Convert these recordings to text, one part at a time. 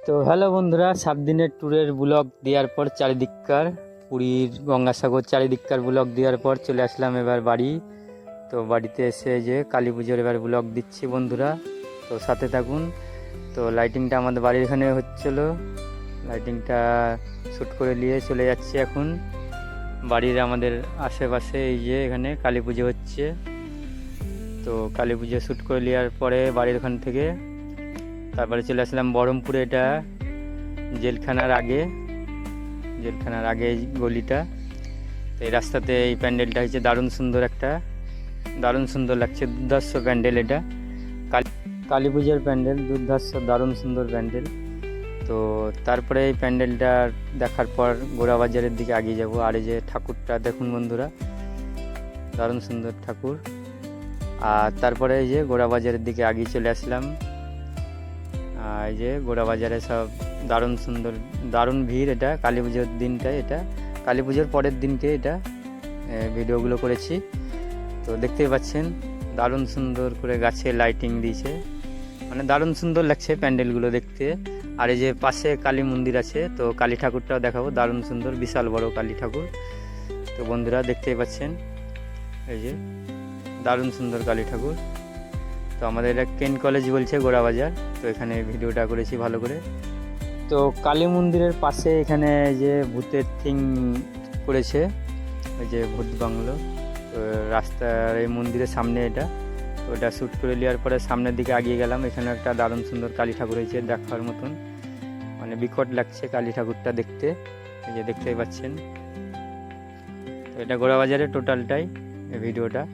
তো হ্যালো বন্ধুরা, 7 দিনের ট্যুরের ব্লগ দেওয়ার পর চারিদিককার পুরীর গঙ্গাসাগর চারিদিককার ব্লগ দেওয়ার পর চলে আসলাম এবার বাড়ি। তো বাড়িতে এসে যে কালী পুজোর এবার ব্লগ দিচ্ছি বন্ধুরা, তো সাথে থাকুন। তো লাইটিংটা আমাদের বাড়ির এখানে হচ্ছিল, লাইটিংটা শ্যুট করে নিয়ে চলে যাচ্ছি এখন বাড়ির আমাদের আশেপাশে। এই যে এখানে কালী পুজো হচ্ছে, তো কালী পুজো শ্যুট করে নেওয়ার পরে বাড়ির ওখান থেকে তারপরে চলে আসলাম বহরমপুরে। এটা জেলখানার আগে এই গলিটা। তো এই রাস্তাতে এই প্যান্ডেলটা হচ্ছে দারুণ সুন্দর লাগছে, দুর্ধর্ষ প্যান্ডেল। এটা কালী পুজোর প্যান্ডেল, দুর্ধর্ষ দারুণ সুন্দর প্যান্ডেল। তো তারপরে এই প্যান্ডেলটা দেখার পর গোড়াবাজারের দিকে এগিয়ে যাব। আর এই যে ঠাকুরটা দেখুন বন্ধুরা, দারুণ সুন্দর ঠাকুর। আর তারপরে এই যে গোড়াবাজারের দিকে এগিয়ে চলে আসলাম। এই যে গোড়াবাজারে সব দারুণ ভিড়। এটা কালী পুজোর দিনটায়, এটা কালী পুজোর পরের দিনকে এটা ভিডিওগুলো করেছি। তো দেখতেই পাচ্ছেন দারুণ সুন্দর করে গাছে লাইটিং দিয়েছে, মানে দারুণ সুন্দর লাগছে প্যান্ডেলগুলো দেখতে। আর এই যে পাশে কালী মন্দির আছে, তো কালী ঠাকুরটাও দেখাবো, দারুণ সুন্দর বিশাল বড় কালী ঠাকুর। তো বন্ধুরা দেখতেই পাচ্ছেন এই যে দারুণ সুন্দর কালী ঠাকুর। তো আমাদের এটা কেন কলেজ বলছে গোড়াবাজার, তো এখানে ভিডিওটা করেছি ভালো করে। তো কালী মন্দিরের পাশে এখানে যে ভূতের থিম করেছে, ওই যে ভূত বাংলো। তো রাস্তার এই মন্দিরের সামনে এটা, তো ওটা শ্যুট করে নেওয়ার পরে সামনের দিকে এগিয়ে গেলাম। এখানে একটা দারুণ সুন্দর কালী ঠাকুর হয়েছে, দেখার মতন, মানে বিকট লাগছে কালী ঠাকুরটা দেখতে। এই যে দেখতেই পাচ্ছেন। তো এটা গোড়াবাজারের টোটালটাই এই ভিডিওটা।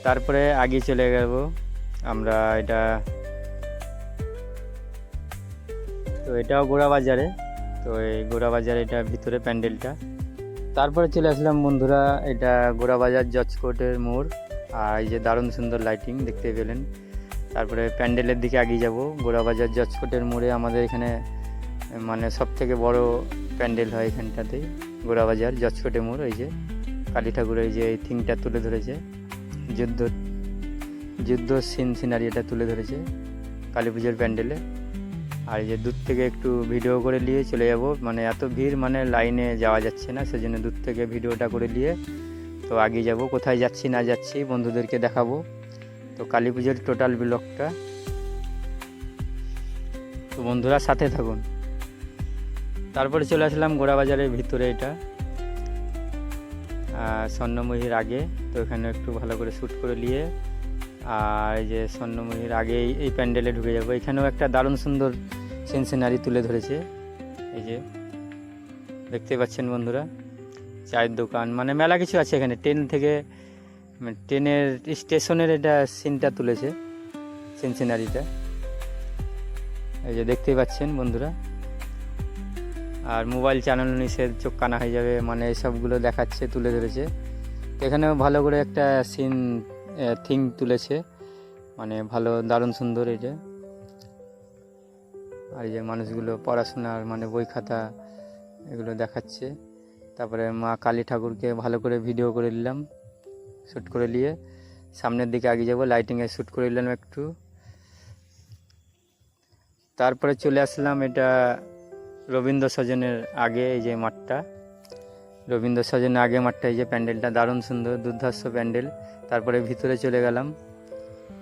তারপরে আগে চলে যাব আমরা, এটাও গোড়াবাজারে। তো এই গোড়াবাজারে এটা ভিতরে প্যান্ডেলটা। তারপরে চলে আসলাম বন্ধুরা, এটা গোড়াবাজার জজ কোর্টের মোড়। আর এই যে দারুণ সুন্দর লাইটিং দেখতে পেলেন। তারপরে প্যান্ডেলের দিকে এগিয়ে যাব। গোড়াবাজার জজ কোর্টের মোড়ে আমাদের এখানে মানে সবথেকে বড় প্যান্ডেল হয় এখানটাতেই, গোড়াবাজার জজ কোর্টের মোড়। এই যে কালী ঠাকুরের যে এই থিমটা তুলে ধরেছে, যুদ্ধ সিনারি এটা তুলে ধরেছে কালী পুজোর প্যান্ডেলে। আর এই যে দূর থেকে একটু ভিডিও করে নিয়ে চলে যাব, মানে এত ভিড়, মানে লাইনে যাওয়া যাচ্ছে না, সেজন্য দূর থেকে ভিডিওটা করে নিয়ে তো আগে যাব। কোথায় যাচ্ছি না যাচ্ছি বন্ধুদেরকে দেখাবো। তো কালী পুজোর টোটাল ব্লগটা, তো বন্ধুরা সাথে থাকুন। তারপরে চলে আসলাম গোড়াবাজারের ভিতরে, এটা স্বর্ণময়ীর আগে। তো এখানে একটু ভালো করে শ্যুট করে নিয়ে, আর এই যে স্বর্ণময়ীর আগে এই প্যান্ডেলে ঢুকে যাবো। এখানেও একটা দারুণ সুন্দর সিনারি তুলে ধরেছে। এই যে দেখতে পাচ্ছেন বন্ধুরা, চায়ের দোকান, মানে মেলা কিছু আছে এখানে। ট্রেনের স্টেশনের এটা সিনটা তুলেছে, সিনারিটা। এই যে দেখতেই পাচ্ছেন বন্ধুরা। আর মোবাইল চালানো নিষেধ, চোখ কানা হয়ে যাবে, মানে এসবগুলো দেখাচ্ছে, তুলে ধরেছে। তো এখানেও ভালো করে একটা থিং তুলেছে, মানে ভালো দারুণ সুন্দর এটা। আর এই যে মানুষগুলো পড়াশোনার মানে বই খাতা এগুলো দেখাচ্ছে। তারপরে মা কালী ঠাকুরকে ভালো করে ভিডিও করে নিলাম, শ্যুট করে নিয়ে সামনের দিকে এগিয়ে যাবো। লাইটিংয়ে শ্যুট করে নিলাম একটু। তারপরে চলে আসলাম এটা রবীন্দ্র সদনের আগে, এই যে মাঠটা, রবীন্দ্র সদনের আগে মাঠটা। এই যে প্যান্ডেলটা দারুণ সুন্দর, দুর্ধর্ষ প্যান্ডেল। তারপরে ভিতরে চলে গেলাম,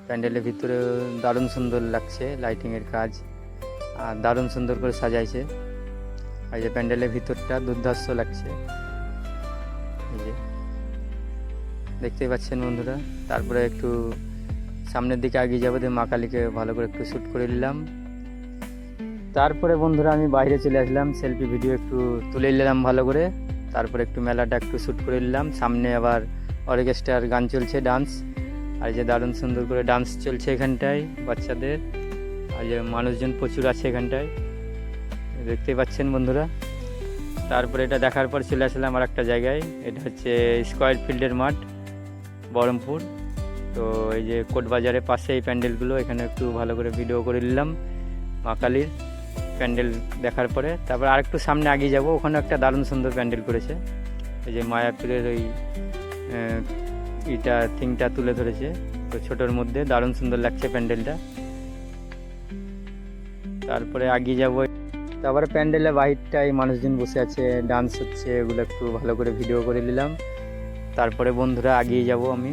প্যান্ডেলের ভিতরে দারুণ সুন্দর লাগছে, লাইটিংয়ের কাজ আর দারুণ সুন্দর করে সাজাইছে। আর যে প্যান্ডেলের ভিতরটা দুর্ধর্ষ লাগছে, এই যে দেখতেই পাচ্ছেন বন্ধুরা। তারপরে একটু সামনের দিকে এগিয়ে যাবো, দিয়ে মা কালীকে ভালো করে একটু শ্যুট করে নিলাম। তারপরে বন্ধুরা আমি বাইরে চলে আসলাম, সেলফি ভিডিও একটু তুলে নিলাম ভালো করে। তারপরে একটু মেলাটা একটু শ্যুট করে নিলাম। সামনে আবার অর্কেস্ট্রার গান চলছে, ডান্স। আর যে দারুণ সুন্দর করে ডান্স চলছে এখানটায় বাচ্চাদের। আর যে মানুষজন প্রচুর আছে এখানটায়, দেখতেই পাচ্ছেন বন্ধুরা। তারপরে এটা দেখার পর চলে আসলাম আর একটা জায়গায়, এটা হচ্ছে স্কয়ার ফিল্ডের মাঠ, বহরমপুর। তো এই যে কোটবাজারের পাশে এই প্যান্ডেলগুলো, এখানে একটু ভালো করে ভিডিও করে নিলাম মা কালীর প্যান্ডেল দেখার পরে। তারপর আরেকটু সামনে এগিয়ে যাব, ওখানে একটা দারুণ সুন্দর প্যান্ডেল করেছে। এই যে মায়াপুরের ওই থিংটা তুলে ধরেছে, তো ছোটোর মধ্যে দারুণ সুন্দর লাগছে প্যান্ডেলটা। তারপরে এগিয়ে যাব। তারপরে প্যান্ডেলের বাহিরটায় মানুষজন বসে আছে, ডান্স হচ্ছে, এগুলো একটু ভালো করে ভিডিও করে নিলাম। তারপরে বন্ধুরা এগিয়ে যাব আমি।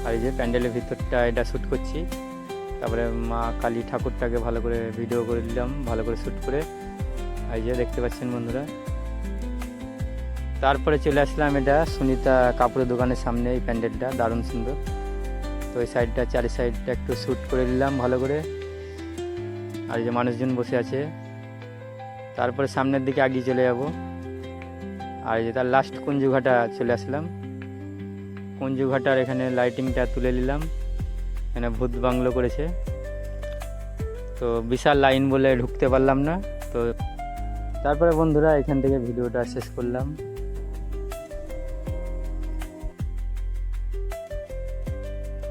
আর এই যে প্যান্ডেলের ভিতরটা এটা শ্যুট করছি। তারপরে মা কালী ঠাকুরটাকে ভালো করে ভিডিও করে নিলাম, ভালো করে শ্যুট করে। এই যে দেখতে পাচ্ছেন বন্ধুরা। তারপরে চলে আসলাম এটা সুনিতা কাপড়ের দোকানের সামনে, এই প্যান্ডেলটা দারুণ সুন্দর। তো এই সাইডটা চারি সাইডটা একটু শ্যুট করে নিলাম ভালো করে। আর এই যে মানুষজন বসে আছে। তারপরে সামনের দিকে এগিয়ে চলে যাব। আর এই যে তার লাস্ট কুঞ্জুঘাটা চলে আসলাম। কুঞ্জুঘাটার এখানে লাইটিংটা তুলে নিলাম, এখানে ভূত বাংলো করেছে। তো বিশাল লাইন বলে ঢুকতে পারলাম না। তো তারপরে বন্ধুরা এখান থেকে ভিডিওটা শেষ করলাম।